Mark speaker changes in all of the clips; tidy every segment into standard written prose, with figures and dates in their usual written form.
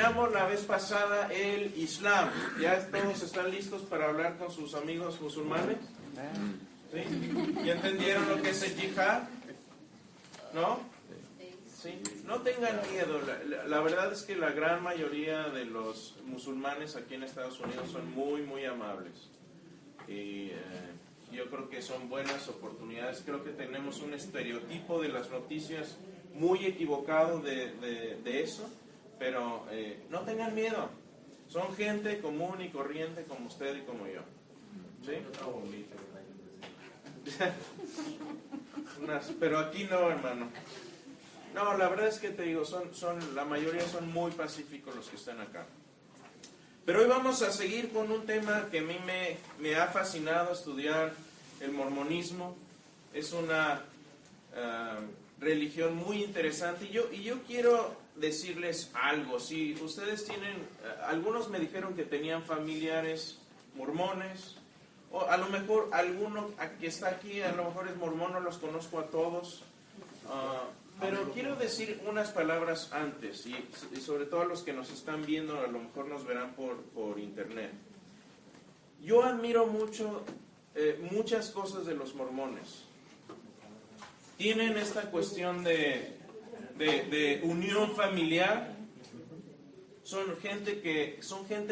Speaker 1: terminamos la vez pasada el Islam. ¿Ya todos están listos para hablar con sus amigos musulmanes? ¿Sí? ¿Ya entendieron lo que es el yihad? ¿No? ¿Sí? No tengan miedo. La verdad es que la gran mayoría de los musulmanes aquí en Estados Unidos son muy, muy amables. Y yo creo que son buenas oportunidades. Creo que tenemos un estereotipo de las noticias muy equivocado de eso. Pero no tengan miedo. Son gente común y corriente como usted y como yo. ¿Sí? Pero aquí no, hermano. No, la verdad es que te digo, la mayoría son muy pacíficos los que están acá. Pero hoy vamos a seguir con un tema que a mí me ha fascinado estudiar, el mormonismo. Es una religión muy interesante. Y yo quiero decirles algo. Si ustedes tienen, algunos me dijeron que tenían familiares mormones, o a lo mejor alguno que está aquí, a lo mejor es mormón, no los conozco a todos. Pero quiero decir unas palabras antes, y sobre todo a los que nos están viendo, a lo mejor nos verán por internet. Yo admiro muchas cosas de los mormones. Tienen esta cuestión de unión familiar. Son gente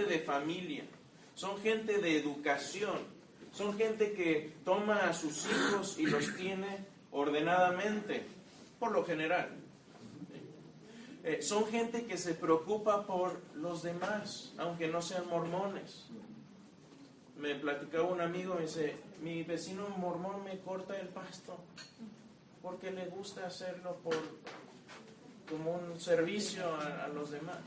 Speaker 1: de familia, son gente de educación, son gente que toma a sus hijos y los tiene ordenadamente. Por lo general, son gente que se preocupa por los demás, aunque no sean mormones. Me platicaba un amigo, me dice, mi vecino mormón me corta el pasto porque le gusta hacerlo como un servicio a los demás.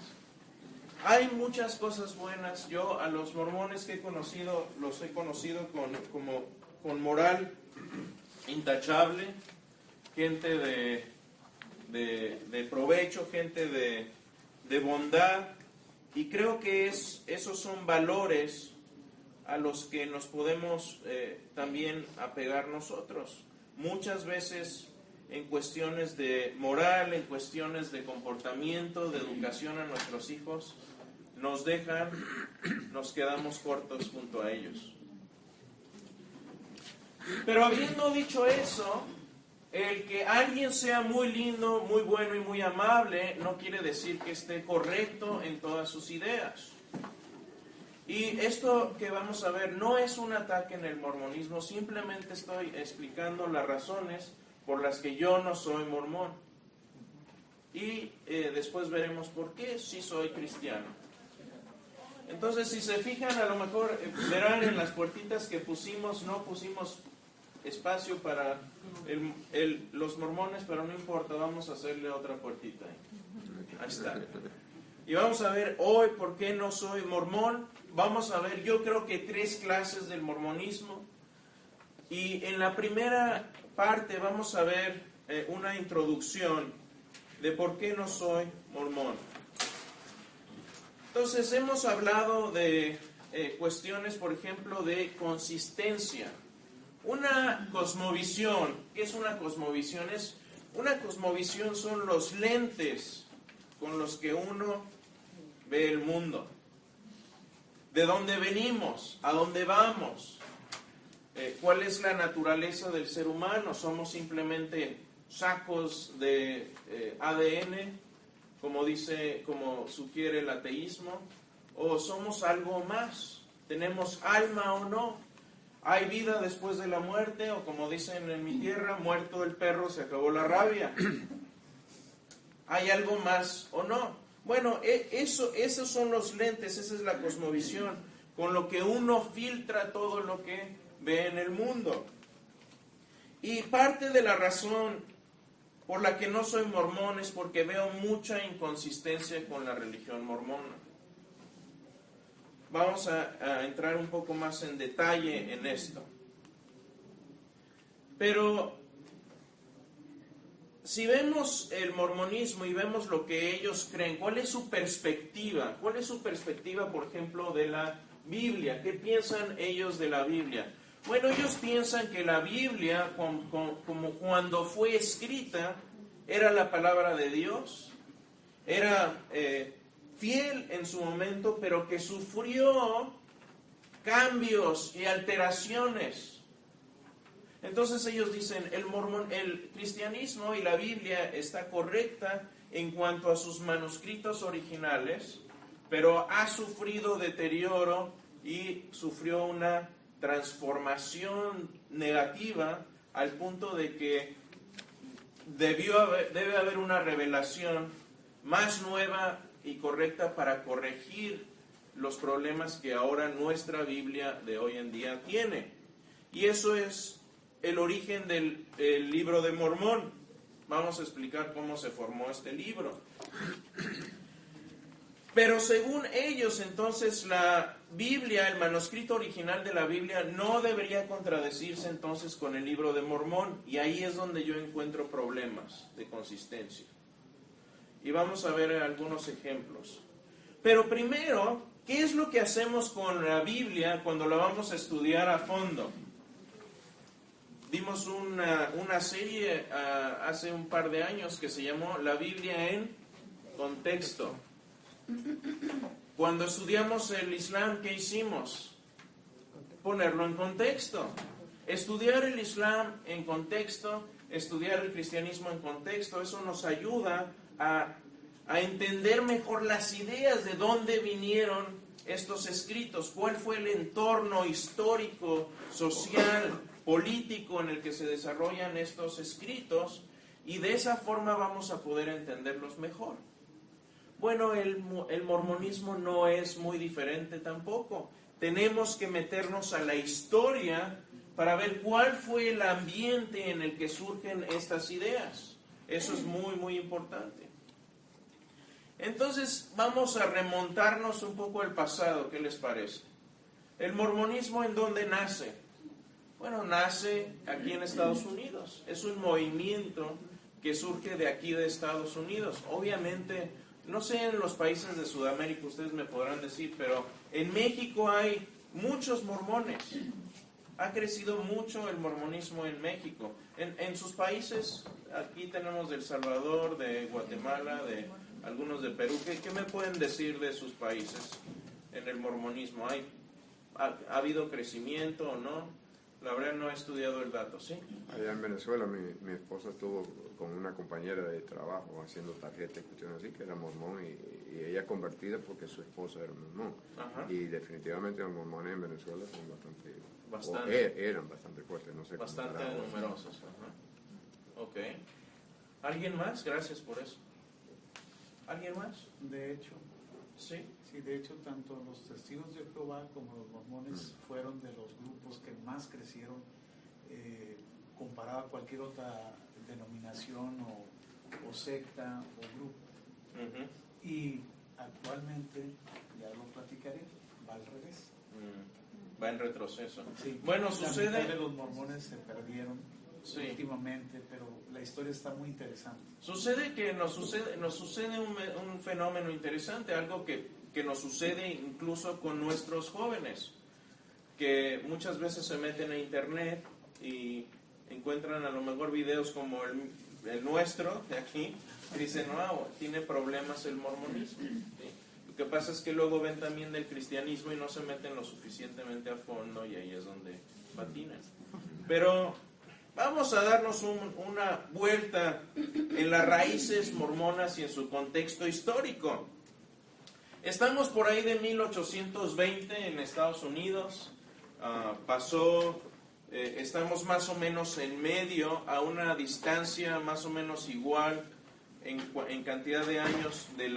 Speaker 1: Hay muchas cosas buenas. Yo a los mormones que he conocido, los he conocido con moral intachable, gente de provecho, gente de bondad, y creo que esos son valores a los que nos podemos también apegar nosotros. Muchas veces en cuestiones de moral, en cuestiones de comportamiento, de educación a nuestros hijos, nos quedamos cortos junto a ellos. Pero habiendo dicho eso, el que alguien sea muy lindo, muy bueno y muy amable no quiere decir que esté correcto en todas sus ideas. Y esto que vamos a ver no es un ataque en el mormonismo, simplemente estoy explicando las razones por las que yo no soy mormón. Y después veremos por qué sí soy cristiano. Entonces, si se fijan, a lo mejor verán en las puertitas que no pusimos espacio para los mormones, pero no importa, vamos a hacerle otra puertita ahí. Ahí está. Y vamos a ver hoy por qué no soy mormón. Vamos a ver, yo creo que 3 clases del mormonismo. Y en la primera parte vamos a ver una introducción de por qué no soy mormón. Entonces, hemos hablado de cuestiones, por ejemplo, de consistencia. Una cosmovisión, ¿qué es una cosmovisión? Una cosmovisión son los lentes con los que uno ve el mundo. ¿De dónde venimos? ¿A dónde vamos? ¿Cuál es la naturaleza del ser humano? ¿Somos simplemente sacos de ADN, como sugiere el ateísmo? ¿O somos algo más? ¿Tenemos alma o no? ¿Hay vida después de la muerte? O como dicen en mi tierra, muerto el perro, se acabó la rabia. ¿Hay algo más o no? Bueno, esos son los lentes, esa es la cosmovisión, con lo que uno filtra todo lo que ve en el mundo. Y parte de la razón por la que no soy mormón es porque veo mucha inconsistencia con la religión mormona. Vamos a entrar un poco más en detalle en esto. Pero si vemos el mormonismo y vemos lo que ellos creen, ¿cuál es su perspectiva? ¿Cuál es su perspectiva, por ejemplo, de la Biblia? ¿Qué piensan ellos de la Biblia? Bueno, ellos piensan que la Biblia, como cuando fue escrita, era la palabra de Dios, era fiel en su momento, pero que sufrió cambios y alteraciones. Entonces ellos dicen, el cristianismo y la Biblia está correcta en cuanto a sus manuscritos originales, pero ha sufrido deterioro y sufrió una transformación negativa al punto de que debe haber una revelación más nueva y correcta para corregir los problemas que ahora nuestra Biblia de hoy en día tiene. Y eso es el origen del libro de Mormón. Vamos a explicar cómo se formó este libro. Pero según ellos, entonces, la Biblia, el manuscrito original de la Biblia, no debería contradecirse entonces con el libro de Mormón. Y ahí es donde yo encuentro problemas de consistencia. Y vamos a ver algunos ejemplos. Pero primero, ¿qué es lo que hacemos con la Biblia cuando la vamos a estudiar a fondo? Vimos una serie hace un par de años que se llamó La Biblia en Contexto. Cuando estudiamos el Islam, ¿qué hicimos? Ponerlo en contexto. Estudiar el Islam en contexto, estudiar el cristianismo en contexto, eso nos ayuda a entender mejor las ideas de dónde vinieron estos escritos, cuál fue el entorno histórico, social, político en el que se desarrollan estos escritos, y de esa forma vamos a poder entenderlos mejor. Bueno, el mormonismo no es muy diferente tampoco. Tenemos que meternos a la historia para ver cuál fue el ambiente en el que surgen estas ideas. Eso es muy, muy importante. Entonces, vamos a remontarnos un poco al pasado, ¿qué les parece? ¿El mormonismo en dónde nace? Bueno, nace aquí en Estados Unidos. Es un movimiento que surge de aquí de Estados Unidos. Obviamente, no sé en los países de Sudamérica, ustedes me podrán decir, pero en México hay muchos mormones. Ha crecido mucho el mormonismo en México. En sus países, aquí tenemos de El Salvador, de Guatemala, de algunos de Perú. ¿Qué me pueden decir de sus países en el mormonismo? ¿Ha habido crecimiento o no? La verdad no he estudiado el dato, ¿sí?
Speaker 2: Allá en Venezuela mi esposa estuvo con una compañera de trabajo haciendo tarjetas y cuestiones así, que era mormón, y ella convertida porque su esposa era mormón.
Speaker 1: Ajá.
Speaker 2: Y definitivamente los mormones en Venezuela son
Speaker 1: Bastante.
Speaker 2: eran bastante fuertes, no sé.
Speaker 1: Bastante numerosos. Ajá. Ok. ¿Alguien más? Gracias por eso. ¿Alguien más?
Speaker 3: De hecho,
Speaker 1: Sí.
Speaker 3: sí, de hecho, tanto los testigos de Jehová como los mormones fueron de los grupos que más crecieron comparado a cualquier otra denominación o secta o grupo.
Speaker 1: Uh-huh.
Speaker 3: Y actualmente, ya lo platicaré, va al revés.
Speaker 1: Va en retroceso.
Speaker 3: Sí,
Speaker 1: Bueno,
Speaker 3: la
Speaker 1: sucede...
Speaker 3: mitad de los mormones se perdieron
Speaker 1: Sí.
Speaker 3: últimamente, pero la historia está muy interesante.
Speaker 1: Sucede que nos sucede un fenómeno interesante, algo que nos sucede incluso con nuestros jóvenes, que muchas veces se meten a internet y encuentran a lo mejor videos como el nuestro de aquí, y dicen, no, tiene problemas el mormonismo. ¿Sí? Lo que pasa es que luego ven también del cristianismo y no se meten lo suficientemente a fondo, y ahí es donde patinan. Pero vamos a darnos una vuelta en las raíces mormonas y en su contexto histórico. Estamos por ahí de 1820 en Estados Unidos. Estamos más o menos en medio, a una distancia más o menos igual en cantidad de años de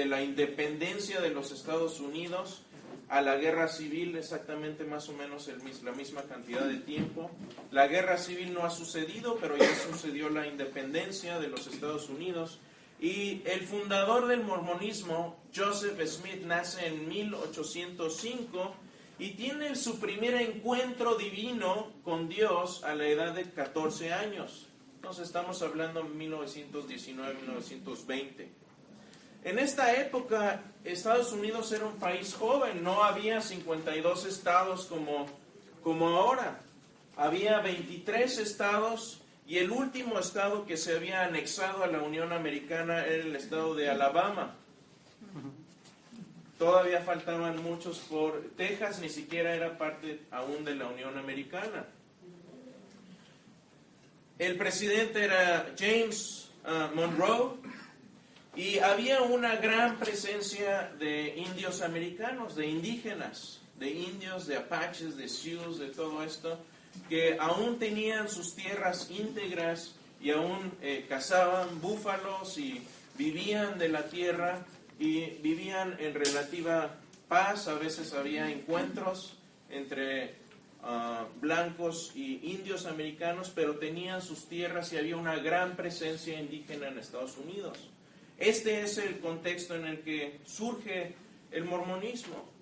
Speaker 1: la independencia de los Estados Unidos a la guerra civil, exactamente más o menos la misma cantidad de tiempo. La guerra civil no ha sucedido, pero ya sucedió la independencia de los Estados Unidos. Y el fundador del mormonismo, Joseph Smith, nace en 1805 y tiene su primer encuentro divino con Dios a la edad de 14 años. Entonces estamos hablando de 1919-1920. En esta época, Estados Unidos era un país joven, no había 52 estados como ahora. Había 23 estados y el último estado que se había anexado a la Unión Americana era el estado de Alabama. Todavía faltaban muchos por... Texas ni siquiera era parte aún de la Unión Americana. El presidente era James Monroe, y había una gran presencia de indios americanos, de indígenas, de indios, de apaches, de sioux, de todo esto, que aún tenían sus tierras íntegras y aún cazaban búfalos y vivían de la tierra y vivían en relativa paz. A veces había encuentros entre blancos y indios americanos, pero tenían sus tierras y había una gran presencia indígena en Estados Unidos. Este es el contexto en el que surge el mormonismo.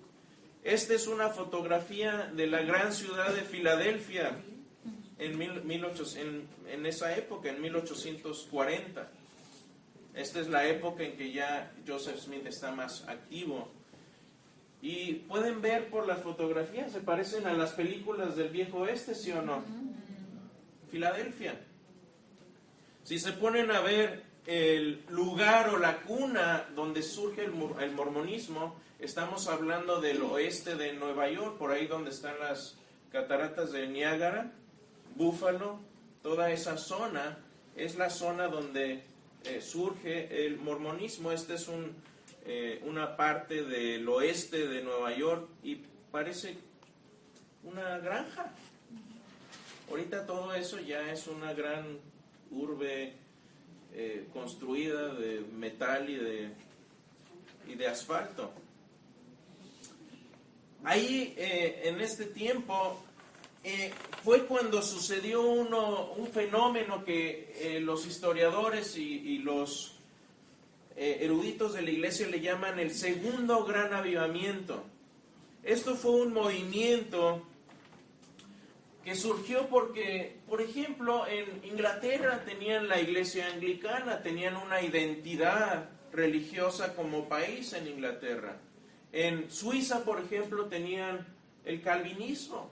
Speaker 1: Esta es una fotografía de la gran ciudad de Filadelfia en esa época, en 1840. Esta es la época en que ya Joseph Smith está más activo. Y pueden ver por las fotografías, se parecen a las películas del viejo oeste, ¿sí o no? Filadelfia. Si se ponen a ver el lugar o la cuna donde surge el mormonismo, estamos hablando del oeste de Nueva York, por ahí donde están las cataratas de Niágara, Buffalo, toda esa zona es la zona donde surge el mormonismo. Este es una parte del oeste de Nueva York y parece una granja. Ahorita todo eso ya es una gran urbe construida de metal y de asfalto. Ahí en este tiempo fue cuando sucedió un fenómeno que los historiadores y los eruditos de la iglesia le llaman el segundo gran avivamiento. Esto fue un movimiento que surgió porque, por ejemplo, en Inglaterra tenían la iglesia anglicana, tenían una identidad religiosa como país en Inglaterra. En Suiza, por ejemplo, tenían el calvinismo,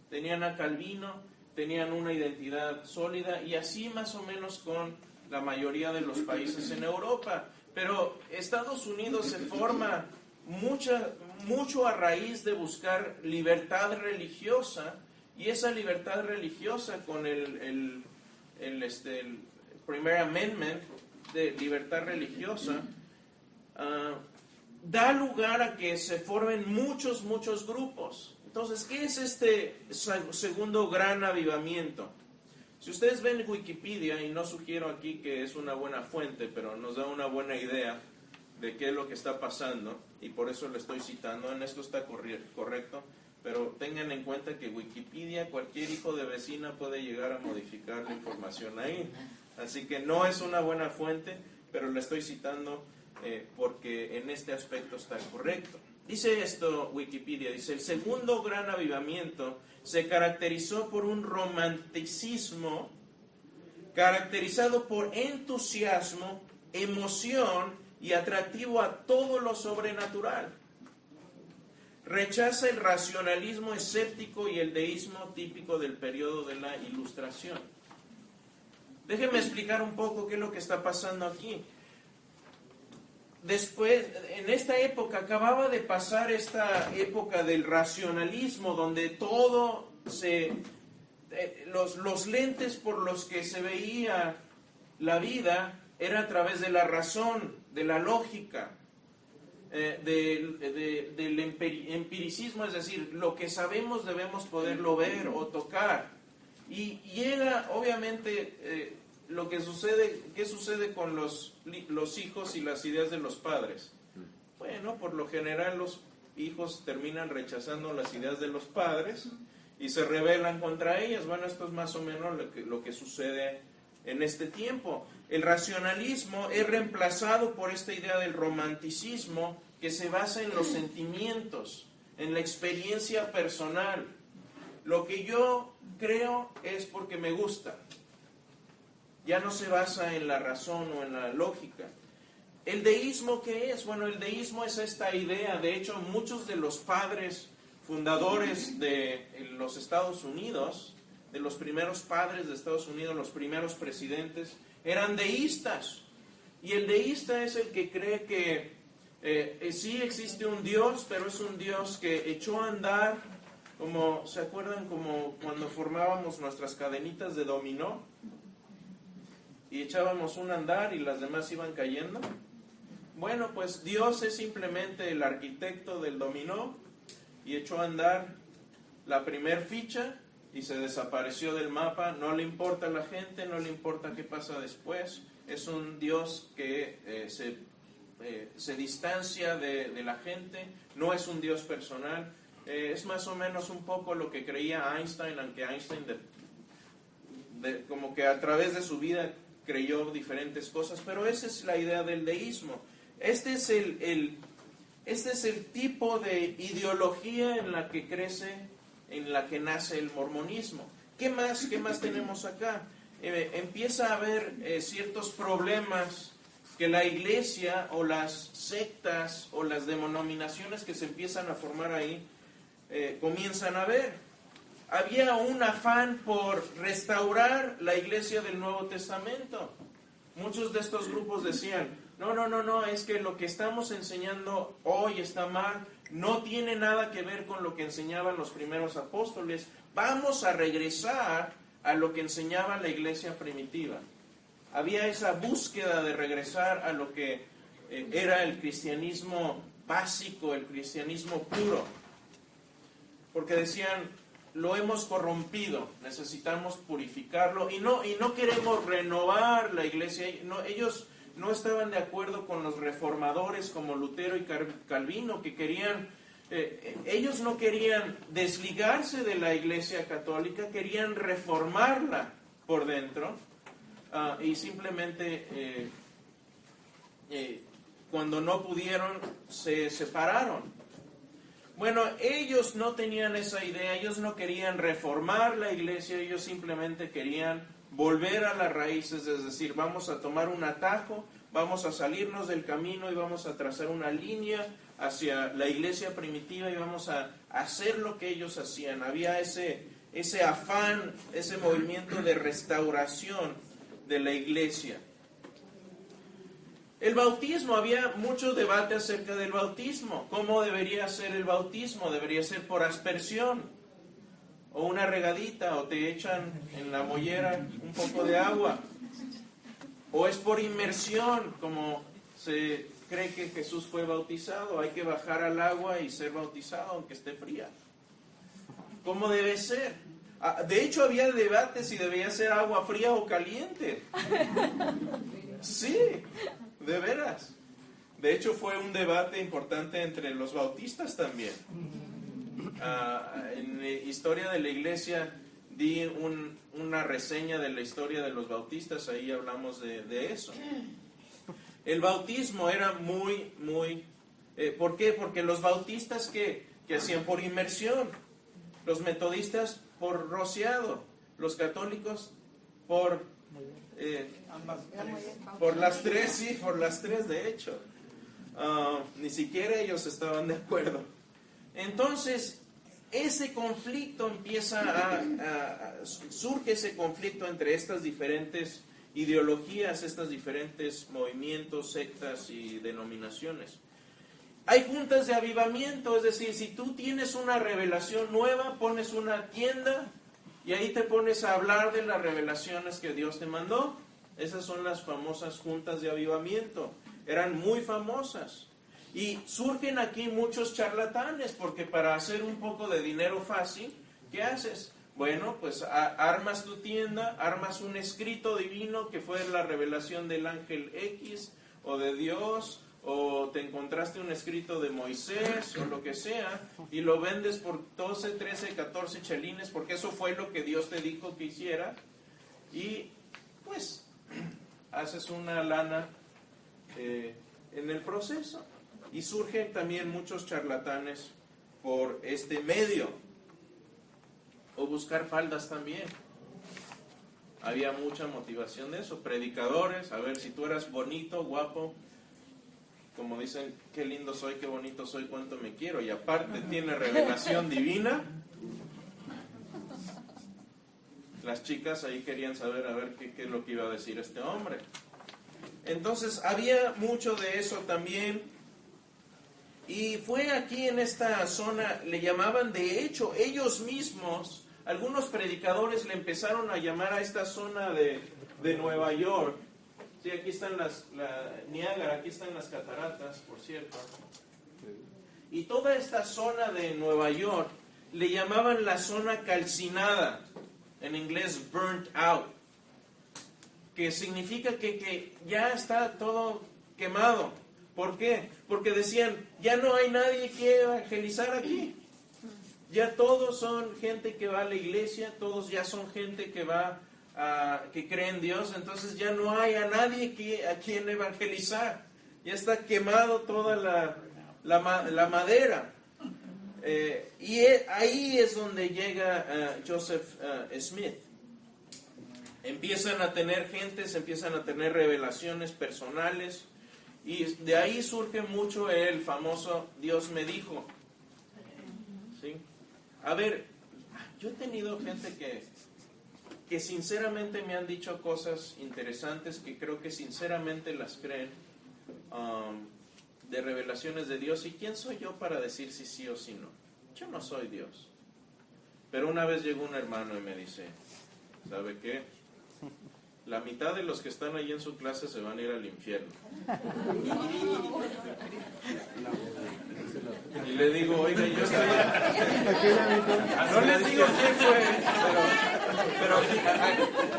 Speaker 1: tenían a Calvino, tenían una identidad sólida, y así más o menos con la mayoría de los países en Europa. Pero Estados Unidos se forma mucho a raíz de buscar libertad religiosa, y esa libertad religiosa con el Primer Amendment de libertad religiosa da lugar a que se formen muchos grupos. Entonces, ¿qué es este segundo gran avivamiento? Si ustedes ven Wikipedia, y no sugiero aquí que es una buena fuente, pero nos da una buena idea de qué es lo que está pasando, y por eso lo estoy citando. En esto está correcto, pero tengan en cuenta que Wikipedia, cualquier hijo de vecina puede llegar a modificar la información ahí. Así que no es una buena fuente, pero la estoy citando porque en este aspecto está correcto. Dice esto Wikipedia, dice: el segundo gran avivamiento se caracterizó por un romanticismo caracterizado por entusiasmo, emoción y atractivo a todo lo sobrenatural. Rechaza el racionalismo escéptico y el deísmo típico del periodo de la Ilustración. Déjenme explicar un poco qué es lo que está pasando aquí. Después, en esta época, acababa de pasar esta época del racionalismo, donde todo los lentes por los que se veía la vida era a través de la razón, de la lógica, del empiricismo, es decir, lo que sabemos debemos poderlo ver o tocar. Y llega, obviamente, ¿qué sucede con los hijos y las ideas de los padres? Bueno, por lo general los hijos terminan rechazando las ideas de los padres y se rebelan contra ellas. Bueno, esto es más o menos lo que sucede en este tiempo. El racionalismo es reemplazado por esta idea del romanticismo, que se basa en los sentimientos, en la experiencia personal. Lo que yo creo es porque me gusta. Ya no se basa en la razón o en la lógica. ¿El deísmo qué es? Bueno, el deísmo es esta idea. De hecho, muchos de los padres fundadores de los Estados Unidos, de los primeros padres de Estados Unidos, los primeros presidentes, eran deístas. Y el deísta es el que cree que Sí existe un Dios, pero es un Dios que echó a andar, como, ¿se acuerdan? Como cuando formábamos nuestras cadenitas de dominó y echábamos un a andar y las demás iban cayendo. Bueno, pues Dios es simplemente el arquitecto del dominó y echó a andar la primer ficha y se desapareció del mapa. No le importa a la gente, no le importa qué pasa después. Es un Dios que se distancia de la gente, no es un Dios personal. Es más o menos un poco lo que creía Einstein, aunque Einstein como que a través de su vida creyó diferentes cosas, pero esa es la idea del deísmo. Este es el tipo de ideología en la que crece, en la que nace el mormonismo. ¿Qué más tenemos acá? Empieza a haber ciertos problemas que la iglesia o las sectas o las denominaciones que se empiezan a formar ahí comienzan a ver. Había un afán por restaurar la iglesia del Nuevo Testamento. Muchos de estos grupos decían, no, es que lo que estamos enseñando hoy está mal, no tiene nada que ver con lo que enseñaban los primeros apóstoles, vamos a regresar a lo que enseñaba la iglesia primitiva. Había esa búsqueda de regresar a lo que era el cristianismo básico, el cristianismo puro. Porque decían, lo hemos corrompido, necesitamos purificarlo y no queremos renovar la iglesia. Ellos no estaban de acuerdo con los reformadores como Lutero y Calvino, que querían, ellos no querían desligarse de la iglesia católica, querían reformarla por dentro. Y simplemente cuando no pudieron se separaron. Bueno, ellos no tenían esa idea, ellos no querían reformar la iglesia, ellos simplemente querían volver a las raíces, es decir, vamos a tomar un atajo, vamos a salirnos del camino y vamos a trazar una línea hacia la iglesia primitiva y vamos a hacer lo que ellos hacían. Había ese afán, ese movimiento de restauración de la iglesia. El bautismo, había mucho debate acerca del bautismo. ¿Cómo debería ser el bautismo? ¿Debería ser por aspersión? ¿O una regadita? ¿O te echan en la mollera un poco de agua? ¿O es por inmersión, como se cree que Jesús fue bautizado? Hay que bajar al agua y ser bautizado aunque esté fría. ¿Cómo debe ser? De hecho, había debate si debía ser agua fría o caliente. Sí, de veras. De hecho, fue un debate importante entre los bautistas también. En la historia de la iglesia di una reseña de la historia de los bautistas, ahí hablamos de eso. El bautismo era muy... ¿por qué? Porque los bautistas que hacían por inmersión, los metodistas por rociado, los católicos por las tres, sí, por las tres de hecho. Ni siquiera ellos estaban de acuerdo. Entonces, ese conflicto surge ese conflicto entre estas diferentes ideologías, estos diferentes movimientos, sectas y denominaciones. Hay juntas de avivamiento, es decir, si tú tienes una revelación nueva, pones una tienda y ahí te pones a hablar de las revelaciones que Dios te mandó. Esas son las famosas juntas de avivamiento. Eran muy famosas. Y surgen aquí muchos charlatanes, porque para hacer un poco de dinero fácil, ¿qué haces? Bueno, pues armas tu tienda, armas un escrito divino que fue la revelación del ángel X o de Dios, o te encontraste un escrito de Moisés o lo que sea, y lo vendes por 12, 13, 14 chelines, porque eso fue lo que Dios te dijo que hiciera, y pues haces una lana en el proceso. Y surgen también muchos charlatanes por este medio. O buscar faldas también. Había mucha motivación de eso. Predicadores, a ver, si tú eras bonito, guapo, como dicen, qué lindo soy, qué bonito soy, cuánto me quiero, y aparte tiene revelación divina. Las chicas ahí querían saber a ver qué es lo que iba a decir este hombre. Entonces había mucho de eso también. Y fue aquí en esta zona, le llamaban, de hecho, ellos mismos, algunos predicadores le empezaron a llamar a esta zona de Nueva York. Sí, aquí están la Niágara, aquí están las cataratas, por cierto. Y toda esta zona de Nueva York le llamaban la zona calcinada, en inglés burnt out, que significa que ya está todo quemado. ¿Por qué? Porque decían, ya no hay nadie que evangelizar aquí. Ya todos son gente que va a la iglesia, todos ya son gente que que cree en Dios, entonces ya no hay a nadie a quien evangelizar. Ya está quemado toda la madera. Y ahí es donde llega Joseph Smith. Empiezan a tener gentes, empiezan a tener revelaciones personales, y de ahí surge mucho el famoso Dios me dijo. ¿Sí? A ver, yo he tenido gente que sinceramente me han dicho cosas interesantes, que creo que sinceramente las creen, de revelaciones de Dios. ¿Y quién soy yo para decir si sí o si no? Yo no soy Dios. Pero una vez llegó un hermano y me dice, ¿sabe qué? La mitad de los que están ahí en su clase se van a ir al infierno. Y le digo, oiga, yo estoy... No les digo quién fue, pero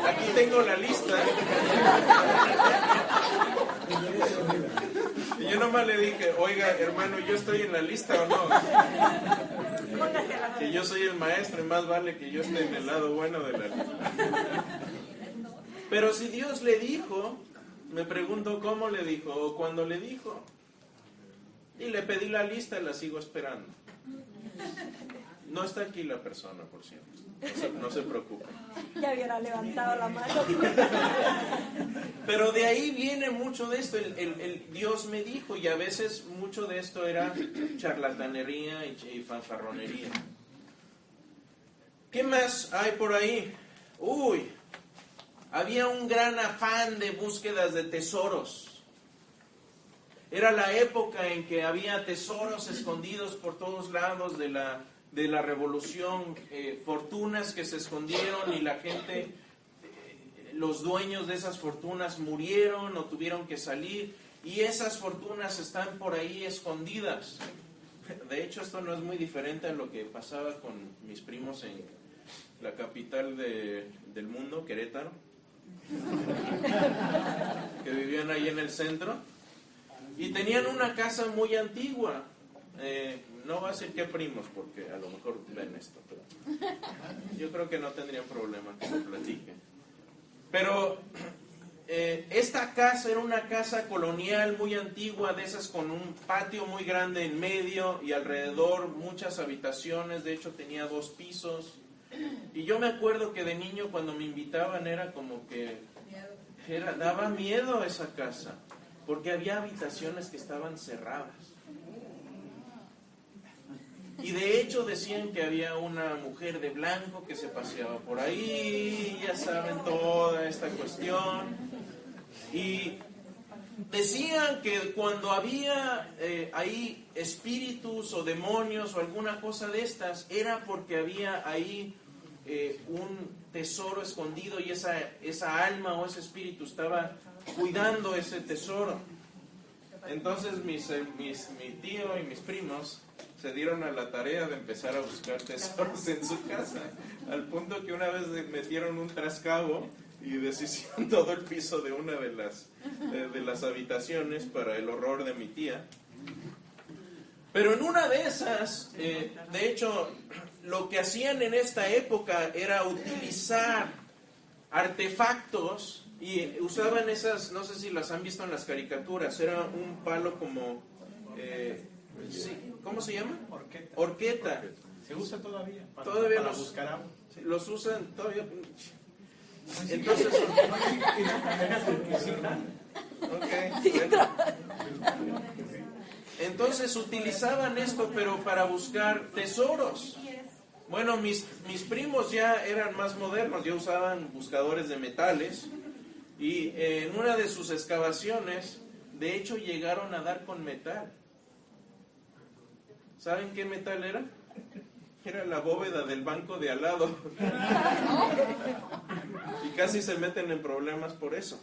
Speaker 1: aquí tengo la lista. Y yo nomás le dije, oiga, hermano, ¿yo estoy en la lista o no? Que yo soy el maestro y más vale que yo esté en el lado bueno de la lista. Pero si Dios le dijo, me pregunto cómo le dijo o cuándo le dijo. Y le pedí la lista y la sigo esperando. No está aquí la persona, por cierto. No se preocupe.
Speaker 4: Ya hubiera levantado la mano.
Speaker 1: Pero de ahí viene mucho de esto. El Dios me dijo, y a veces mucho de esto era charlatanería y fanfarronería. ¿Qué más hay por ahí? Había un gran afán de búsquedas de tesoros. Era la época en que había tesoros escondidos por todos lados de la revolución, fortunas que se escondieron y la gente, los dueños de esas fortunas murieron o tuvieron que salir, y esas fortunas están por ahí escondidas. De hecho, esto no es muy diferente a lo que pasaba con mis primos en la capital del mundo, Querétaro, que vivían ahí en el centro y tenían una casa muy antigua. No voy a decir qué primos, porque a lo mejor ven esto, pero yo creo que no tendrían problema que lo platique. Pero esta casa era una casa colonial muy antigua, de esas con un patio muy grande en medio y alrededor muchas habitaciones. De hecho tenía 2 pisos. Y yo me acuerdo que de niño, cuando me invitaban, era como que daba miedo esa casa, porque había habitaciones que estaban cerradas. Y de hecho decían que había una mujer de blanco que se paseaba por ahí, ya saben, toda esta cuestión. Y decían que cuando había ahí espíritus o demonios o alguna cosa de estas, era porque había ahí un tesoro escondido, y esa alma o ese espíritu estaba cuidando ese tesoro. Entonces mi tío y mis primos se dieron a la tarea de empezar a buscar tesoros en su casa, al punto que una vez metieron un trascabo y deshicieron todo el piso de una de las habitaciones, para el horror de mi tía. Pero en una de esas, de hecho, lo que hacían en esta época era utilizar artefactos, y usaban esas, no sé si las han visto en las caricaturas, era un palo como, sí, ¿cómo se llama? Horqueta.
Speaker 3: Se usa todavía
Speaker 1: Todavía
Speaker 3: para buscar agua.
Speaker 1: Los usan todavía. Entonces, entonces utilizaban esto, pero para buscar tesoros. Bueno, mis primos ya eran más modernos, ya usaban buscadores de metales, y en una de sus excavaciones, de hecho, llegaron a dar con metal. ¿Saben qué metal era? Era la bóveda del banco de al lado. Y casi se meten en problemas por eso.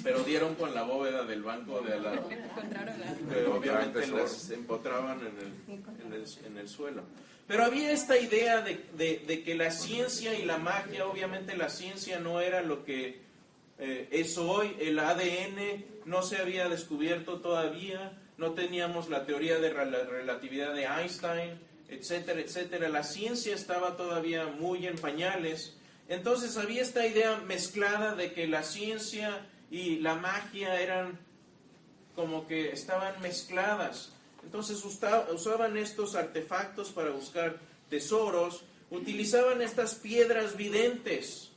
Speaker 1: Pero dieron con la bóveda del banco de al lado. Que obviamente las empotraban en el suelo. Pero había esta idea de que la ciencia y la magia, obviamente la ciencia no era lo que es hoy. El ADN no se había descubierto todavía. No teníamos la teoría de la relatividad de Einstein, etcétera, etcétera. La ciencia estaba todavía muy en pañales. Entonces había esta idea mezclada de que la ciencia y la magia eran como que estaban mezcladas. Entonces usaban estos artefactos para buscar tesoros, utilizaban estas piedras videntes,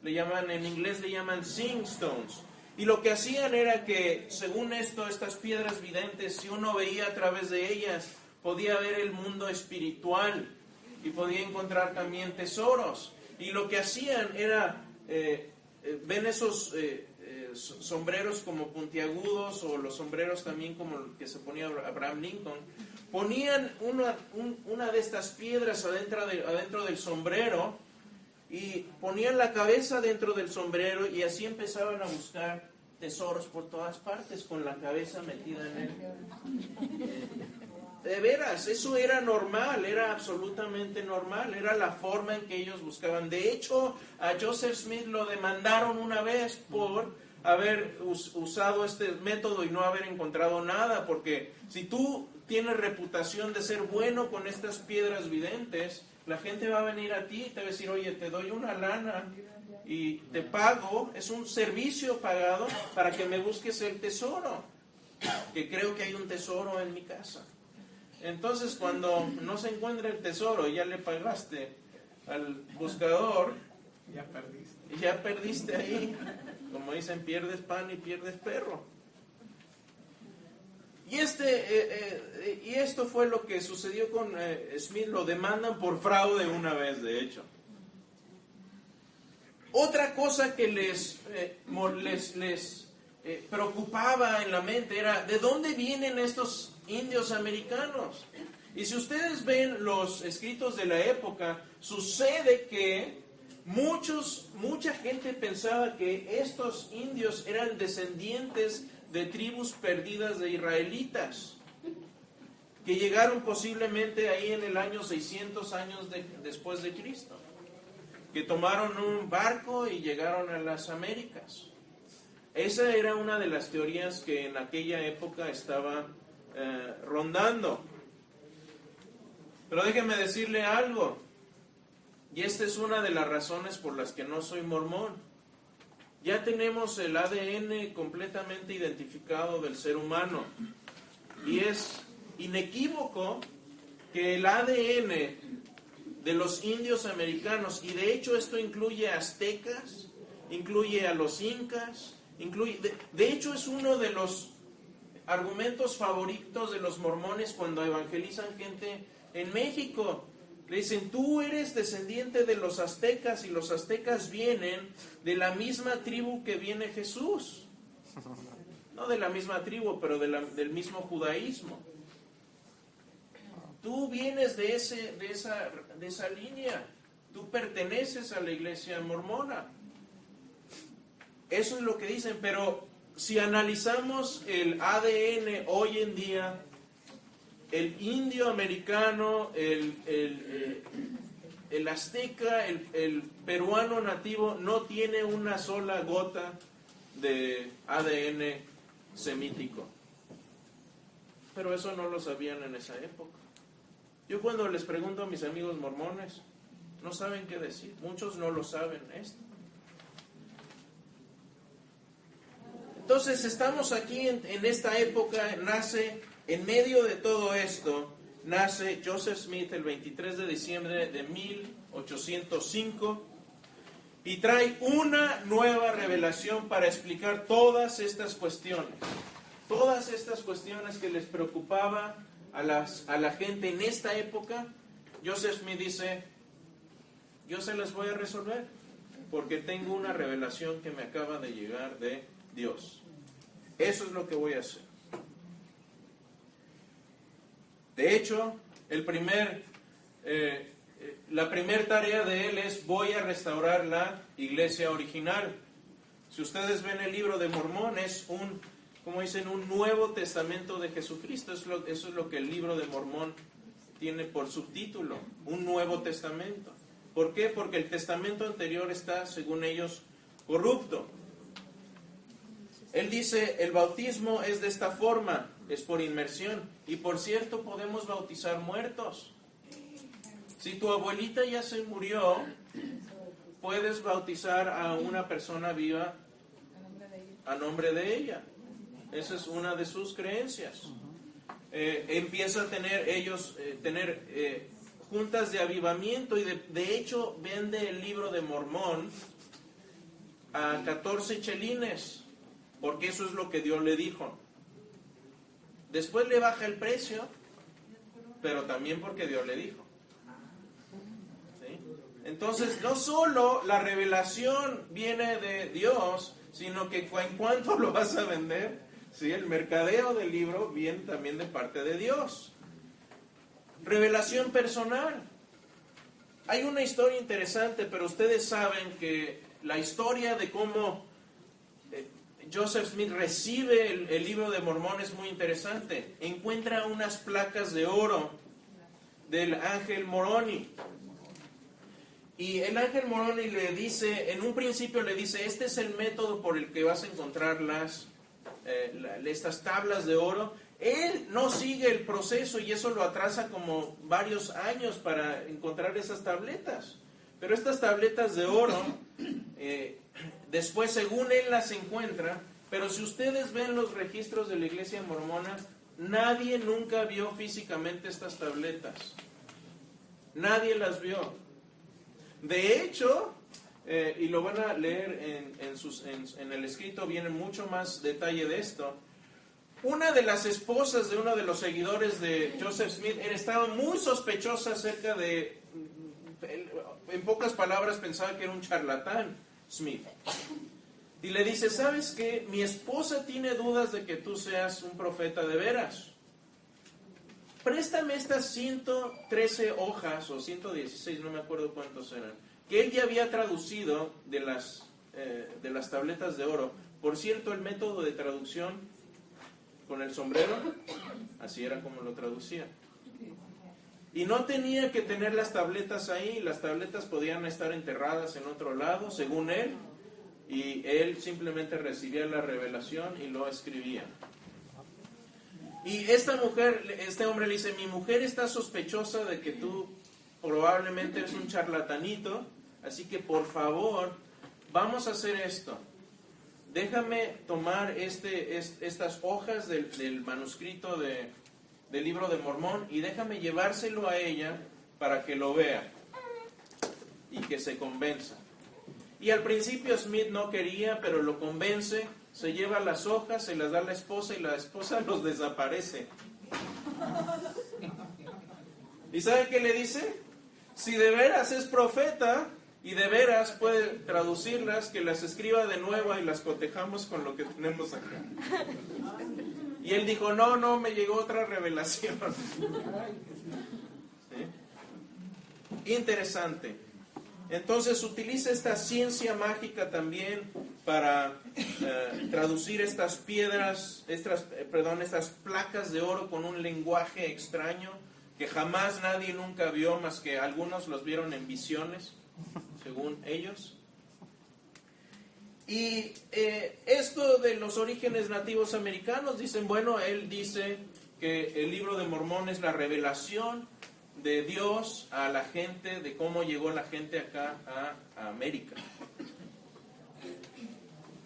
Speaker 1: en inglés le llaman seeing stones. Y lo que hacían era que, según esto, estas piedras videntes, si uno veía a través de ellas, podía ver el mundo espiritual y podía encontrar también tesoros. Y lo que hacían era, ven esos sombreros como puntiagudos, o los sombreros también como el que se ponía Abraham Lincoln, ponían una de estas piedras adentro del sombrero, y ponían la cabeza dentro del sombrero, y así empezaban a buscar tesoros por todas partes con la cabeza metida en él. De veras, eso era normal, era absolutamente normal, era la forma en que ellos buscaban. De hecho, a Joseph Smith lo demandaron una vez por haber usado este método y no haber encontrado nada, porque si tú tienes reputación de ser bueno con estas piedras videntes, la gente va a venir a ti y te va a decir, oye, te doy una lana y te pago, es un servicio pagado para que me busques el tesoro, que creo que hay un tesoro en mi casa. Entonces, cuando no se encuentra el tesoro y ya le pagaste al buscador, ya perdiste ahí. Como dicen, pierdes pan y pierdes perro. Y esto fue lo que sucedió con Smith. Lo demandan por fraude una vez, de hecho. Otra cosa que les preocupaba en la mente era, ¿de dónde vienen estos indios americanos? Y si ustedes ven los escritos de la época, sucede que mucha gente pensaba que estos indios eran descendientes de tribus perdidas de israelitas, que llegaron posiblemente ahí en el año 600 años después de Cristo, que tomaron un barco y llegaron a las Américas. Esa era una de las teorías que en aquella época estaba rondando. Pero déjenme decirle algo, y esta es una de las razones por las que no soy mormón. Ya tenemos el ADN completamente identificado del ser humano, y es inequívoco que el ADN de los indios americanos, y de hecho esto incluye a aztecas, incluye a los incas, de hecho es uno de los argumentos favoritos de los mormones cuando evangelizan gente en México. Le dicen, tú eres descendiente de los aztecas, y los aztecas vienen de la misma tribu que viene Jesús. No de la misma tribu, pero del mismo judaísmo. Tú vienes de esa línea. Tú perteneces a la iglesia mormona. Eso es lo que dicen, pero si analizamos el ADN hoy en día, el indio americano, el azteca, el peruano nativo no tiene una sola gota de ADN semítico. Pero eso no lo sabían en esa época. Yo cuando les pregunto a mis amigos mormones, no saben qué decir. Muchos no lo saben esto. Entonces estamos aquí en esta época, nace, en medio de todo esto, nace Joseph Smith el 23 de diciembre de 1805 y trae una nueva revelación para explicar todas estas cuestiones que les preocupaba a la gente en esta época. Joseph Smith dice, yo se las voy a resolver porque tengo una revelación que me acaba de llegar de Dios. Eso es lo que voy a hacer. De hecho, la primera tarea de él es: voy a restaurar la iglesia original. Si ustedes ven el libro de Mormón, es como dicen, un Nuevo Testamento de Jesucristo. Eso es lo que el libro de Mormón tiene por subtítulo, un Nuevo Testamento. ¿Por qué? Porque el testamento anterior está, según ellos, corrupto. Él dice, el bautismo es de esta forma, es por inmersión. Y por cierto, podemos bautizar muertos. Si tu abuelita ya se murió, puedes bautizar a una persona viva a nombre de ella. Esa es una de sus creencias. Empieza a tener juntas de avivamiento, y de hecho vende el libro de Mormón a 14 chelines, porque eso es lo que Dios le dijo. Después le baja el precio, pero también porque Dios le dijo. ¿Sí? Entonces, no solo la revelación viene de Dios, sino que en cuanto lo vas a vender, ¿sí? El mercadeo del libro viene también de parte de Dios. Revelación personal. Hay una historia interesante, pero ustedes saben que la historia de cómo Joseph Smith recibe el libro de Mormón es muy interesante. Encuentra unas placas de oro del ángel Moroni. Y el ángel Moroni le dice, en un principio le dice, este es el método por el que vas a encontrar estas tablas de oro. Él no sigue el proceso y eso lo atrasa como varios años para encontrar esas tabletas. Pero estas tabletas de oro, después según él las encuentra, pero si ustedes ven los registros de la iglesia mormona, nadie nunca vio físicamente estas tabletas. Nadie las vio. De hecho, y lo van a leer en el escrito, viene mucho más detalle de esto. Una de las esposas de uno de los seguidores de Joseph Smith estaba muy sospechosa acerca de, en pocas palabras, pensaba que era un charlatán, Smith. Y le dice, ¿sabes qué? Mi esposa tiene dudas de que tú seas un profeta de veras. Préstame estas 113 hojas, o 116, no me acuerdo cuántos eran, que él ya había traducido de las tabletas de oro. Por cierto, el método de traducción con el sombrero, así era como lo traducía. Y no tenía que tener las tabletas ahí, las tabletas podían estar enterradas en otro lado, según él, y él simplemente recibía la revelación y lo escribía. Y este hombre le dice, mi mujer está sospechosa de que tú probablemente eres un charlatanito, así que por favor, vamos a hacer esto. Déjame tomar estas hojas del manuscrito del libro de Mormón y déjame llevárselo a ella para que lo vea y que se convenza. Y al principio Smith no quería, pero lo convence, se lleva las hojas, se las da a la esposa y la esposa los desaparece. ¿Y sabe qué le dice? Si de veras es profeta y de veras puede traducirlas, que las escriba de nuevo y las cotejamos con lo que tenemos acá. Y él dijo, no, me llegó otra revelación. ¿Sí? Interesante. Entonces utiliza esta ciencia mágica también para traducir estas piedras, estas placas de oro con un lenguaje extraño que jamás nadie nunca vio, más que algunos los vieron en visiones, según ellos. Y esto de los orígenes nativos americanos, dicen, bueno, él dice que el libro de Mormón es la revelación de Dios a la gente, de cómo llegó la gente acá a América.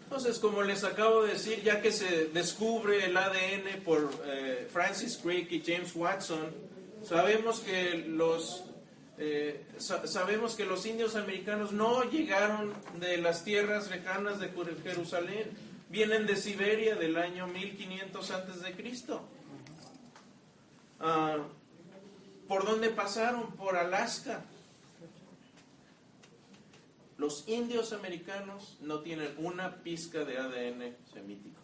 Speaker 1: Entonces, como les acabo de decir, ya que se descubre el ADN por Francis Crick y James Watson, sabemos que los indios americanos no llegaron de las tierras lejanas de Jerusalén, vienen de Siberia del año 1500 antes de Cristo. ¿Por dónde pasaron? Por Alaska. Los indios americanos no tienen una pizca de ADN semítico.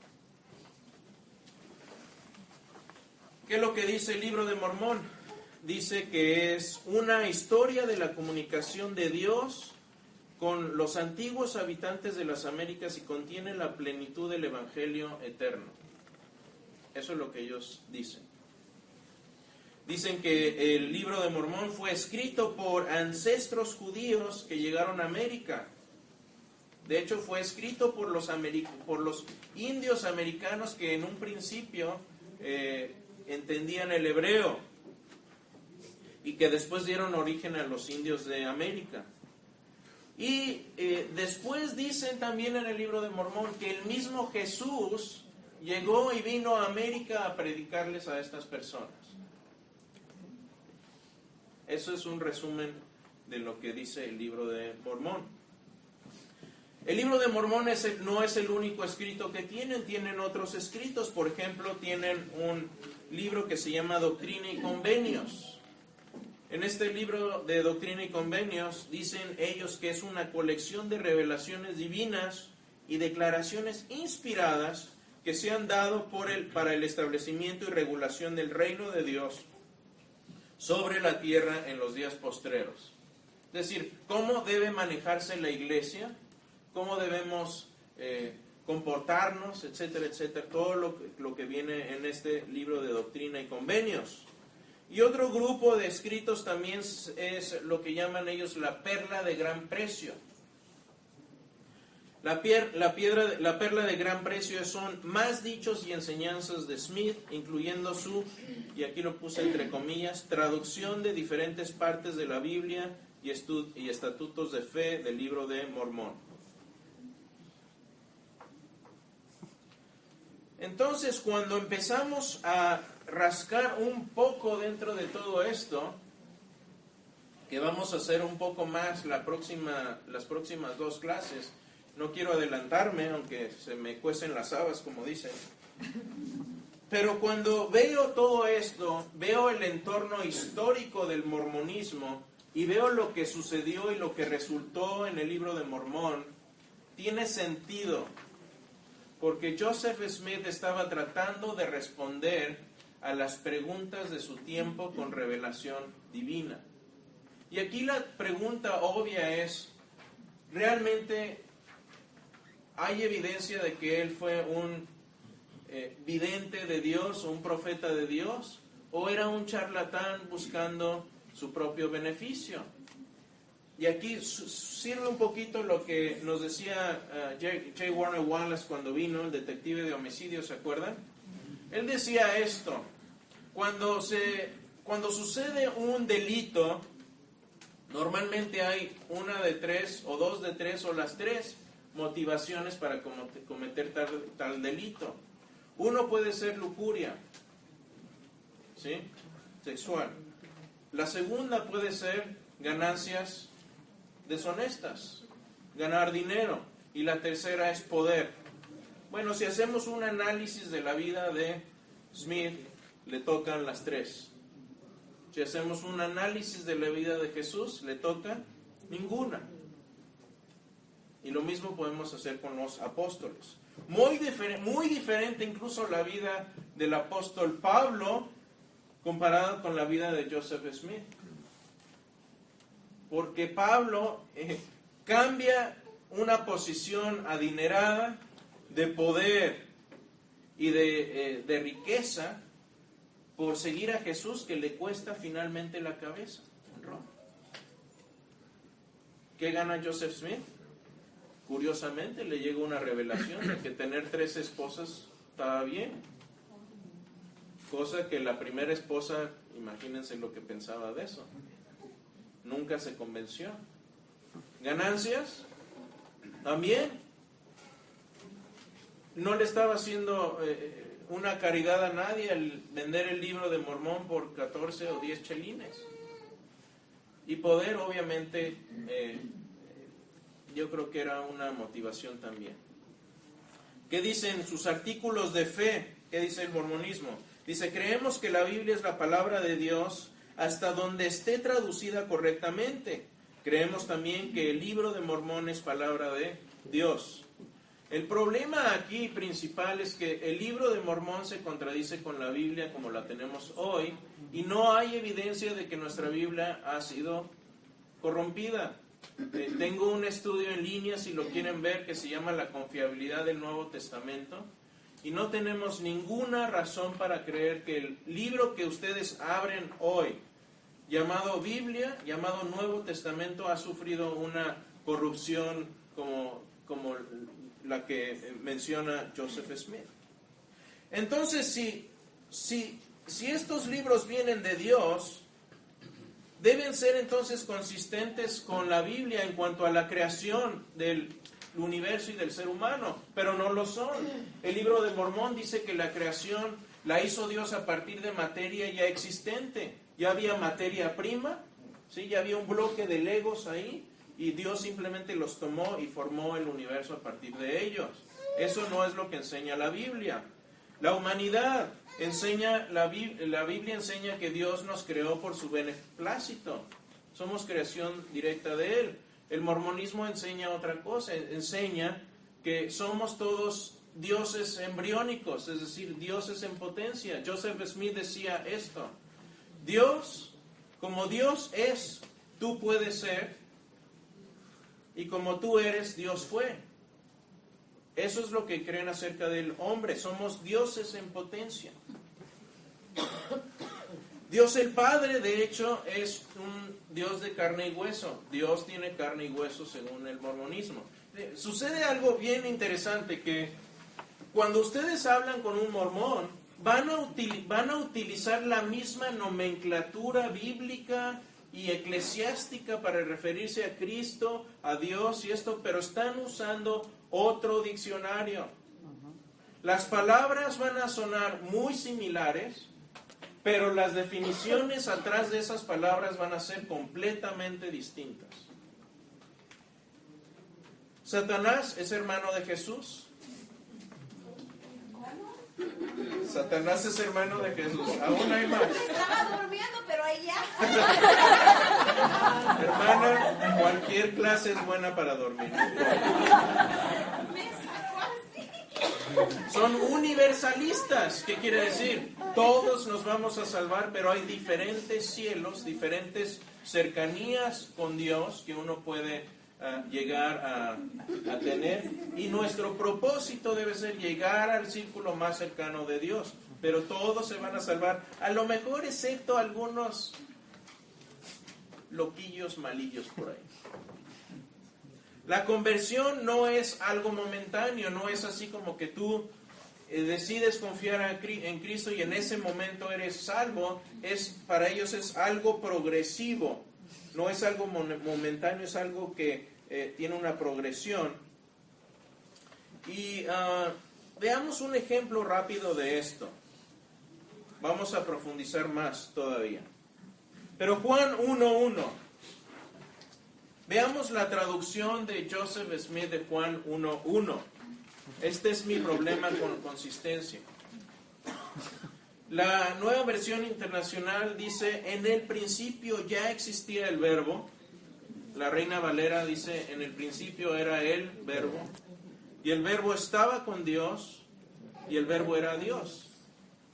Speaker 1: ¿Qué es lo que dice el Libro de Mormón? Dice que es una historia de la comunicación de Dios con los antiguos habitantes de las Américas y contiene la plenitud del Evangelio eterno. Eso es lo que ellos dicen. Dicen que el Libro de Mormón fue escrito por ancestros judíos que llegaron a América. De hecho, fue escrito por los indios americanos que en un principio entendían el hebreo y que después dieron origen a los indios de América. Y después dicen también en el Libro de Mormón que el mismo Jesús llegó y vino a América a predicarles a estas personas. Eso es un resumen de lo que dice el Libro de Mormón. El Libro de Mormón no es el único escrito que tienen otros escritos. Por ejemplo, tienen un libro que se llama Doctrina y Convenios. En este libro de Doctrina y Convenios dicen ellos que es una colección de revelaciones divinas y declaraciones inspiradas que se han dado para el establecimiento y regulación del reino de Dios sobre la tierra en los días postreros. Es decir, cómo debe manejarse la iglesia, cómo debemos comportarnos, etcétera, etcétera, todo lo que viene en este libro de Doctrina y Convenios. Y otro grupo de escritos también es lo que llaman ellos la perla de gran precio. La perla de gran precio son más dichos y enseñanzas de Smith, incluyendo su, y aquí lo puse entre comillas, traducción de diferentes partes de la Biblia y estatutos de fe del Libro de Mormón. Entonces, cuando empezamos a rascar un poco dentro de todo esto, que vamos a hacer un poco más las próximas 2 clases, no quiero adelantarme, aunque se me cuecen las habas, como dicen, pero cuando veo todo esto, veo el entorno histórico del mormonismo y veo lo que sucedió y lo que resultó en el Libro de Mormón, tiene sentido, porque Joseph Smith estaba tratando de responder a las preguntas de su tiempo con revelación divina. Y aquí la pregunta obvia es, ¿realmente hay evidencia de que él fue un vidente de Dios o un profeta de Dios? ¿O era un charlatán buscando su propio beneficio? Y aquí sirve un poquito lo que nos decía J. Warner Wallace cuando vino, el detective de homicidios, ¿se acuerdan? Él decía esto: cuando sucede un delito, normalmente hay una de 3 o 2 de 3 o las 3 motivaciones para cometer tal delito. Uno puede ser lujuria, ¿sí?, sexual. La segunda puede ser ganancias deshonestas, ganar dinero. Y la tercera es poder. Bueno, si hacemos un análisis de la vida de Smith, le tocan las 3. Si hacemos un análisis de la vida de Jesús, le toca ninguna. Y lo mismo podemos hacer con los apóstoles. Muy diferente incluso la vida del apóstol Pablo comparada con la vida de Joseph Smith. Porque Pablo cambia una posición adinerada de poder y de riqueza por seguir a Jesús, que le cuesta finalmente la cabeza en Roma. ¿Qué gana Joseph Smith? Curiosamente le llega una revelación de que tener 3 esposas estaba bien, cosa que la primera esposa, imagínense lo que pensaba de eso, nunca se convenció. Ganancias también, no le estaba haciendo una caridad a nadie al vender el Libro de Mormón por 14 o 10 chelines. Y poder, obviamente, yo creo que era una motivación también. ¿Qué dicen sus artículos de fe? ¿Qué dice el mormonismo? Dice: creemos que la Biblia es la palabra de Dios hasta donde esté traducida correctamente. Creemos también que el Libro de Mormón es palabra de Dios. El problema aquí principal es que el libro de Mormón se contradice con la Biblia como la tenemos hoy y no hay evidencia de que nuestra Biblia ha sido corrompida. Tengo un estudio en línea, si lo quieren ver, que se llama La confiabilidad del Nuevo Testamento y no tenemos ninguna razón para creer que el libro que ustedes abren hoy, llamado Biblia, llamado Nuevo Testamento, ha sufrido una corrupción como la que menciona Joseph Smith. Entonces, si estos libros vienen de Dios, deben ser entonces consistentes con la Biblia en cuanto a la creación del universo y del ser humano, pero no lo son. El libro de Mormón dice que la creación la hizo Dios a partir de materia ya existente. Ya había materia prima, ¿sí? Ya había un bloque de legos ahí, y Dios simplemente los tomó y formó el universo a partir de ellos. Eso no es lo que enseña la Biblia. La humanidad enseña, la Biblia enseña que Dios nos creó por su beneplácito. Somos creación directa de Él. El mormonismo enseña otra cosa, enseña que somos todos dioses embriónicos, es decir, dioses en potencia. Joseph Smith decía esto: Dios, como Dios es, tú puedes ser, y como tú eres, Dios fue. Eso es lo que creen acerca del hombre. Somos dioses en potencia. Dios el Padre, de hecho, es un Dios de carne y hueso. Dios tiene carne y hueso según el mormonismo. Sucede algo bien interesante, que cuando ustedes hablan con un mormón, van a utilizar la misma nomenclatura bíblica y eclesiástica para referirse a Cristo, a Dios y esto, pero están usando otro diccionario. Las palabras van a sonar muy similares, pero las definiciones atrás de esas palabras van a ser completamente distintas. ¿Satanás es hermano de Jesús? Satanás es hermano de Jesús. Aún hay más.
Speaker 5: Estaba durmiendo, pero ahí ya.
Speaker 1: Hermana, cualquier clase es buena para dormir.
Speaker 5: Me sacó así.
Speaker 1: Son universalistas. ¿Qué quiere decir? Todos nos vamos a salvar, pero hay diferentes cielos, diferentes cercanías con Dios que uno puede llegar a tener, y nuestro propósito debe ser llegar al círculo más cercano de Dios, pero todos se van a salvar, a lo mejor excepto algunos loquillos malillos por ahí. La conversión no es algo momentáneo, no es así como que tú decides confiar en Cristo y en ese momento eres salvo. Para ellos es algo progresivo, no es algo momentáneo, es algo que tiene una progresión. Y veamos un ejemplo rápido de esto. Vamos a profundizar más todavía. Pero Juan 1:1. Veamos la traducción de Joseph Smith de Juan 1:1. Este es mi problema con consistencia. La Nueva Versión Internacional dice: en el principio ya existía el Verbo. La Reina Valera dice: en el principio era el Verbo, y el Verbo estaba con Dios, y el Verbo era Dios.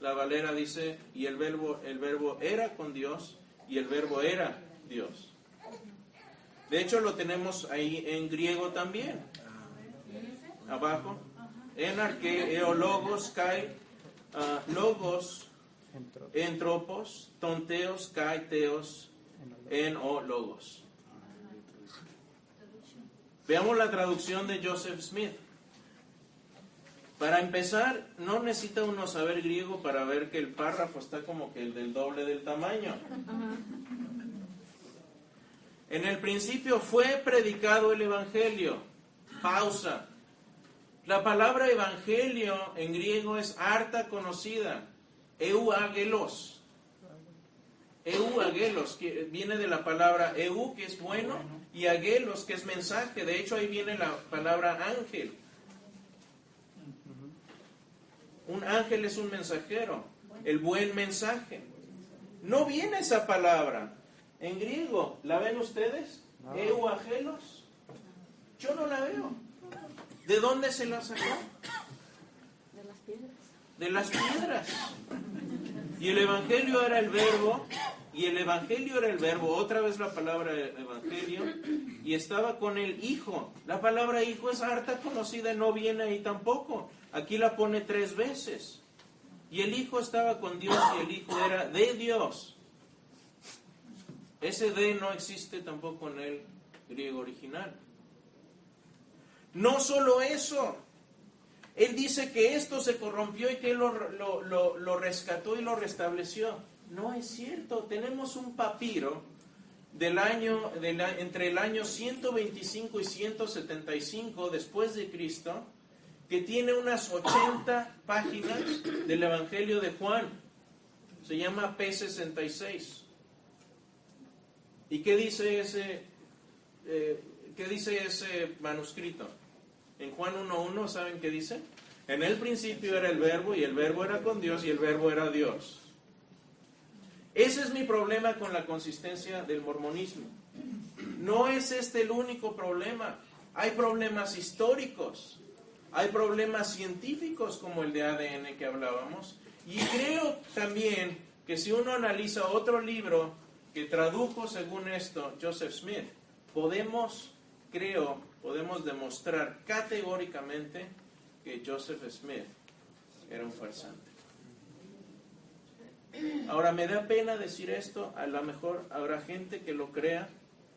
Speaker 1: La Valera dice: y el verbo era con Dios, y el Verbo era Dios. De hecho, lo tenemos ahí en griego también. Abajo. En arqueo, logos, kai, logos, entropos, tonteos, kai, teos, en o logos. Veamos la traducción de Joseph Smith. Para empezar, no necesita uno saber griego para ver que el párrafo está como que el del doble del tamaño. En el principio fue predicado el Evangelio. Pausa. La palabra evangelio en griego es harta conocida. Euagelos. Euagelos, que viene de la palabra eu, que es bueno, y agelos, que es mensaje. De hecho, ahí viene la palabra ángel. Un ángel es un mensajero, el buen mensaje. No viene esa palabra en griego. ¿La ven ustedes? No. Euagelos. Yo no la veo. ¿De dónde se la sacó?
Speaker 4: De las piedras.
Speaker 1: De las piedras. Y el Evangelio era el verbo, y el Evangelio era el verbo, otra vez la palabra Evangelio, y estaba con el Hijo. La palabra Hijo es harta conocida, no viene ahí tampoco. Aquí la pone 3 veces. Y el Hijo estaba con Dios y el Hijo era de Dios. Ese de no existe tampoco en el griego original. No solo eso. Él dice que esto se corrompió y que Él lo rescató y lo restableció. No es cierto. Tenemos un papiro entre el año 125 y 175 después de Cristo, que tiene unas 80 páginas del Evangelio de Juan. Se llama P66. ¿Y qué dice ese manuscrito? En Juan 1.1, ¿saben qué dice? En el principio era el verbo, y el verbo era con Dios, y el verbo era Dios. Ese es mi problema con la consistencia del mormonismo. No es este el único problema. Hay problemas históricos, hay problemas científicos como el de ADN que hablábamos, y creo también que si uno analiza otro libro que tradujo según esto Joseph Smith, podemos demostrar categóricamente que Joseph Smith era un farsante. Ahora, me da pena decir esto, a lo mejor habrá gente que lo crea,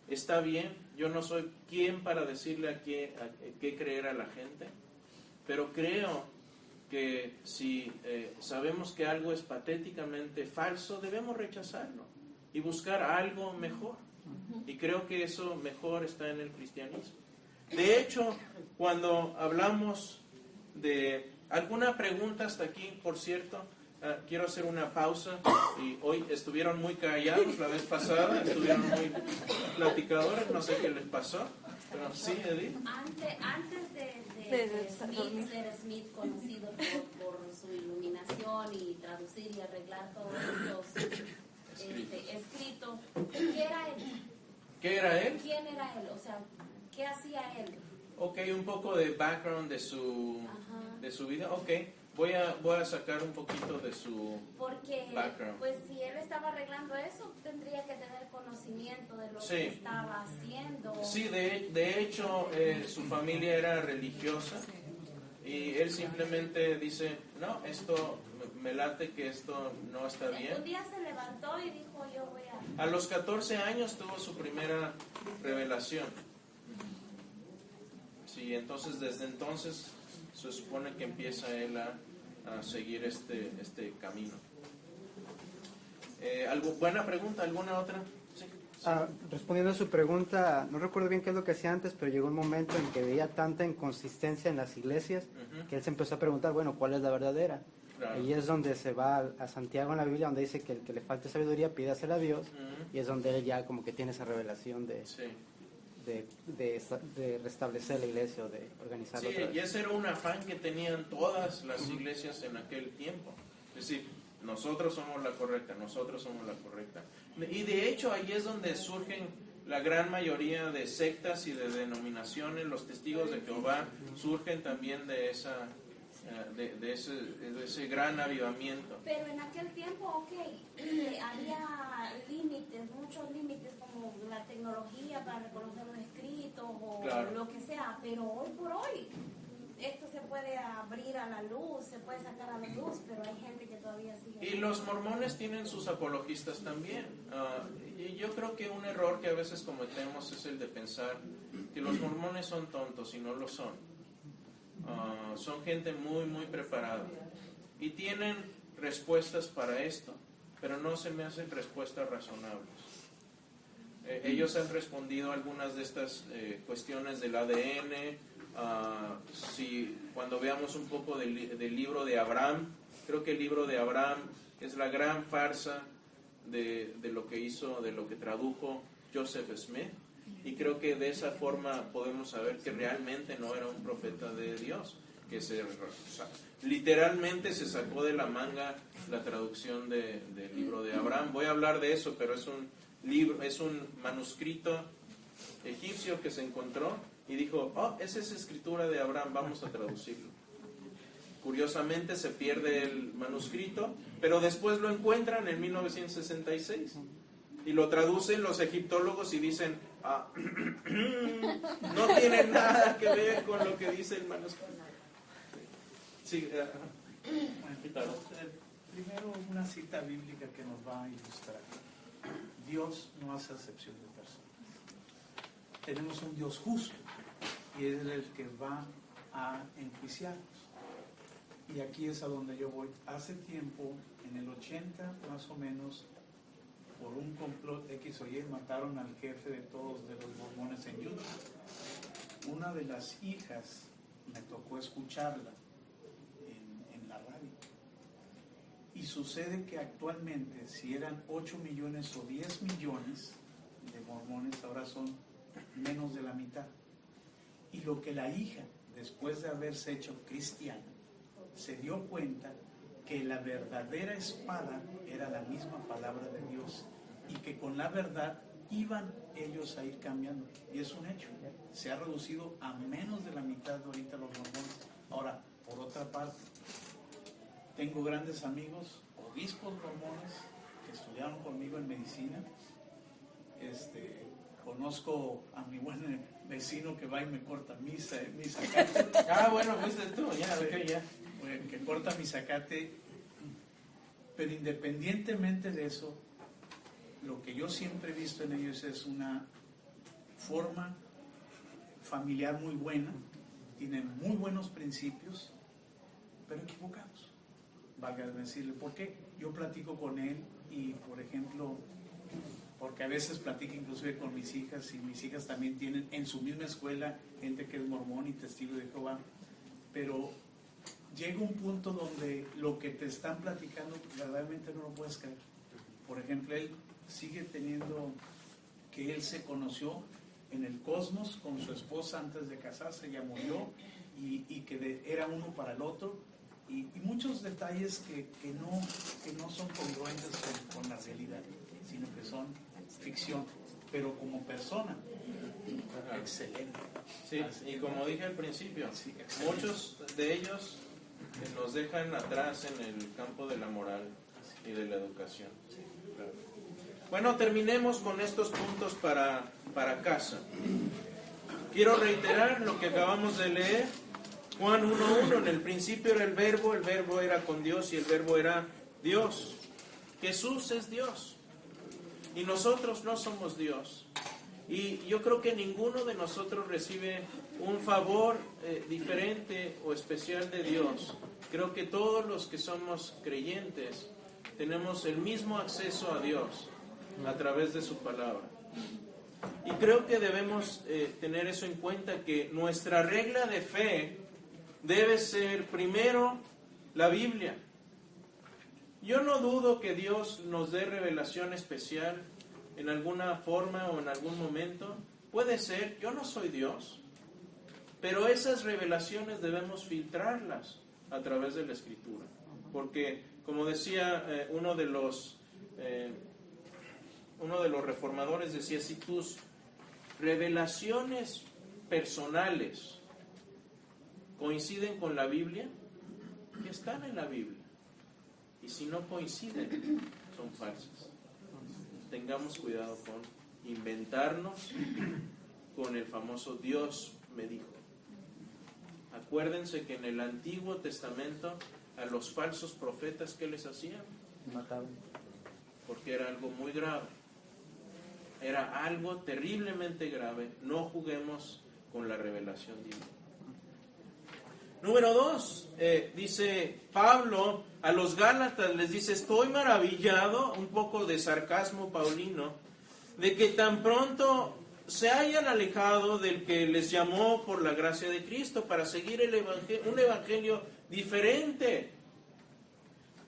Speaker 1: está bien, yo no soy quien para decirle a qué creer a la gente, pero creo que si sabemos que algo es patéticamente falso, debemos rechazarlo y buscar algo mejor. Y creo que eso mejor está en el cristianismo. De hecho, cuando hablamos de alguna pregunta hasta aquí, por cierto, quiero hacer una pausa. Y hoy estuvieron muy callados la vez pasada, estuvieron muy platicadores, no sé qué les pasó. Pero sí, Edith.
Speaker 5: Antes de ser Smith conocido por su iluminación y traducir y arreglar todos estos escritos, ¿qué era él?
Speaker 1: ¿Qué era él?
Speaker 5: ¿Quién era él? O sea, ¿qué hacía él?
Speaker 1: Ok, un poco de background de su vida. Ok, voy a sacar un poquito de su background.
Speaker 5: Pues si él estaba arreglando eso, tendría que tener conocimiento de lo
Speaker 1: Sí.
Speaker 5: que estaba haciendo.
Speaker 1: Sí, de hecho, su familia era religiosa y él simplemente dice, no, esto me late que esto no está bien.
Speaker 5: Un día se levantó y dijo, yo voy a...
Speaker 1: A los 14 años tuvo su primera revelación. Sí, entonces desde entonces se supone que empieza él a seguir este camino. Buena pregunta, ¿alguna otra? Sí.
Speaker 6: Respondiendo a su pregunta, no recuerdo bien qué es lo que hacía antes, pero llegó un momento en que veía tanta inconsistencia en las iglesias que él se empezó a preguntar, bueno, ¿cuál es la verdadera?
Speaker 1: Claro.
Speaker 6: Y es donde se va a Santiago en la Biblia, donde dice que el que le falte sabiduría pídasela a Dios, y es donde él ya como que tiene esa revelación
Speaker 1: Sí.
Speaker 6: de restablecer la iglesia o de organizarla
Speaker 1: Sí,
Speaker 6: otra vez.
Speaker 1: y ese era un afán que tenían todas las iglesias en aquel tiempo. Es decir, nosotros somos la correcta, nosotros somos la correcta. Y de hecho ahí es donde surgen la gran mayoría de sectas y de denominaciones. Los testigos de Jehová surgen también de ese gran avivamiento.
Speaker 5: Pero en aquel tiempo, había límites, muchos límites como la tecnología para reconocer los escritos o
Speaker 1: Claro.
Speaker 5: lo que sea, pero hoy por hoy esto se puede abrir a la luz, se puede sacar a la luz, pero hay gente que todavía sigue.
Speaker 1: Y los mormones tienen sus apologistas también. Y yo creo que un error que a veces cometemos es el de pensar que los mormones son tontos y no lo son. Son gente muy, muy preparada. Y tienen respuestas para esto, pero no se me hacen respuestas razonables. Ellos han respondido a algunas de estas cuestiones del ADN. Cuando veamos un poco del libro de Abraham, creo que el libro de Abraham es la gran farsa de lo que hizo, de lo que tradujo Joseph Smith, y creo que de esa forma podemos saber que realmente no era un profeta de Dios, que literalmente se sacó de la manga la traducción del libro de Abraham. Voy a hablar de eso, pero es un manuscrito egipcio que se encontró y dijo, oh, esa es escritura de Abraham, vamos a traducirlo. Curiosamente se pierde el manuscrito, pero después lo encuentran en 1966 y lo traducen los egiptólogos y dicen, no tiene nada que ver con lo que dice el manuscrito. Sí,
Speaker 3: primero una cita bíblica que nos va a ilustrar. Dios no hace acepción de personas. Tenemos un Dios justo y es el que va a enjuiciarnos. Y aquí es a donde yo voy. Hace tiempo, en el 80 más o menos, por un complot X o Y, mataron al jefe de todos de los mormones en Utah. Una de las hijas me tocó escucharla en la radio. Y sucede que actualmente, si eran 8 millones o 10 millones de mormones, ahora son menos de la mitad. Y lo que la hija, después de haberse hecho cristiana, se dio cuenta que la verdadera espada era la misma palabra de Dios y que con la verdad iban ellos a ir cambiando. Y es un hecho. Se ha reducido a menos de la mitad de ahorita los mormones. Ahora, por otra parte, tengo grandes amigos, obispos mormones, que estudiaron conmigo en medicina. Conozco a mi buen vecino que va y me corta mi zacate.
Speaker 1: Bueno, fuiste tú, ya.
Speaker 3: Que corta mi zacate. Pero independientemente de eso, lo que yo siempre he visto en ellos es una forma familiar muy buena, tienen muy buenos principios, pero equivocados. Valga decirle, ¿por qué? Yo platico con él y, por ejemplo, porque a veces platico inclusive con mis hijas, y mis hijas también tienen en su misma escuela gente que es mormón y testigo de Jehová, pero llega un punto donde lo que te están platicando verdaderamente no lo puedes creer. Por ejemplo, él sigue teniendo que él se conoció en el Cosmos con su esposa antes de casarse, ya murió, y que era uno para el otro, y muchos detalles que no son congruentes con la realidad, sino que son ficción, pero como persona, excelente.
Speaker 1: Sí, y como dije al principio, muchos de ellos nos dejan atrás en el campo de la moral y de la educación. Bueno, terminemos con estos puntos para casa. Quiero reiterar lo que acabamos de leer. Juan 1:1, en el principio era el verbo era con Dios y el verbo era Dios. Jesús es Dios y nosotros no somos Dios. Y yo creo que ninguno de nosotros recibe un favor diferente o especial de Dios. Creo que todos los que somos creyentes tenemos el mismo acceso a Dios a través de su palabra. Y creo que debemos tener eso en cuenta, que nuestra regla de fe debe ser primero la Biblia. Yo no dudo que Dios nos dé revelación especial en alguna forma o en algún momento. Puede ser, yo no soy Dios, pero esas revelaciones debemos filtrarlas a través de la Escritura. Porque, como decía uno de los reformadores, decía, si tus revelaciones personales coinciden con la Biblia, que están en la Biblia. Y si no coinciden, son falsas. Tengamos cuidado con inventarnos con el famoso Dios me dijo. Acuérdense que en el Antiguo Testamento a los falsos profetas, ¿qué les hacían?
Speaker 6: Mataban.
Speaker 1: Porque era algo muy grave. Era algo terriblemente grave. No juguemos con la revelación divina. Número 2, dice Pablo a los Gálatas, les dice, estoy maravillado, un poco de sarcasmo paulino, de que tan pronto se hayan alejado del que les llamó por la gracia de Cristo para seguir un evangelio diferente.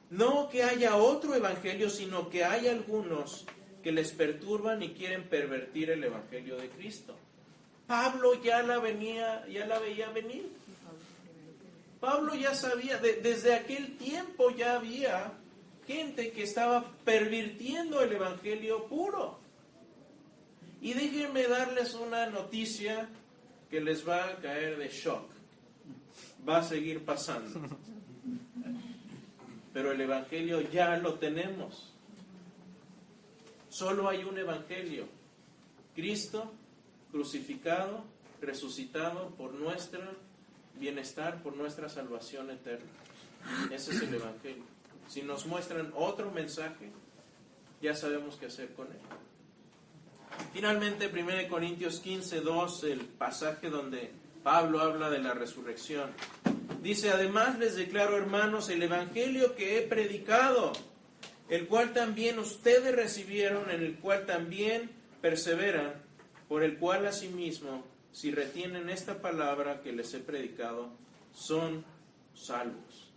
Speaker 1: No que haya otro evangelio, sino que hay algunos que les perturban y quieren pervertir el evangelio de Cristo. Pablo ya la veía venir. Pablo ya sabía, desde aquel tiempo ya había gente que estaba pervirtiendo el evangelio puro. Y déjenme darles una noticia que les va a caer de shock. Va a seguir pasando. Pero el Evangelio ya lo tenemos. Solo hay un Evangelio. Cristo crucificado, resucitado por nuestro bienestar, por nuestra salvación eterna. Ese es el Evangelio. Si nos muestran otro mensaje, ya sabemos qué hacer con él. Finalmente, 1 Corintios 15:2, el pasaje donde Pablo habla de la resurrección. Dice, además les declaro, hermanos, el evangelio que he predicado, el cual también ustedes recibieron, en el cual también perseveran, por el cual asimismo, si retienen esta palabra que les he predicado, son salvos.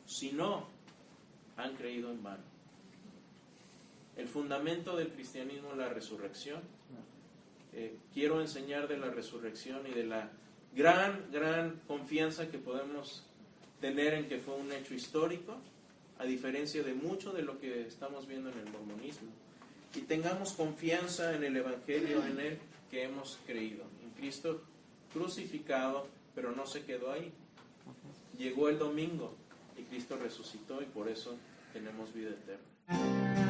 Speaker 1: Si no, han creído en vano. El fundamento del cristianismo es la resurrección. Quiero enseñar de la resurrección y de la gran confianza que podemos tener en que fue un hecho histórico, a diferencia de mucho de lo que estamos viendo en el mormonismo. Y tengamos confianza en el Evangelio, en él que hemos creído, en Cristo crucificado, pero no se quedó ahí. Llegó el domingo y Cristo resucitó y por eso tenemos vida eterna.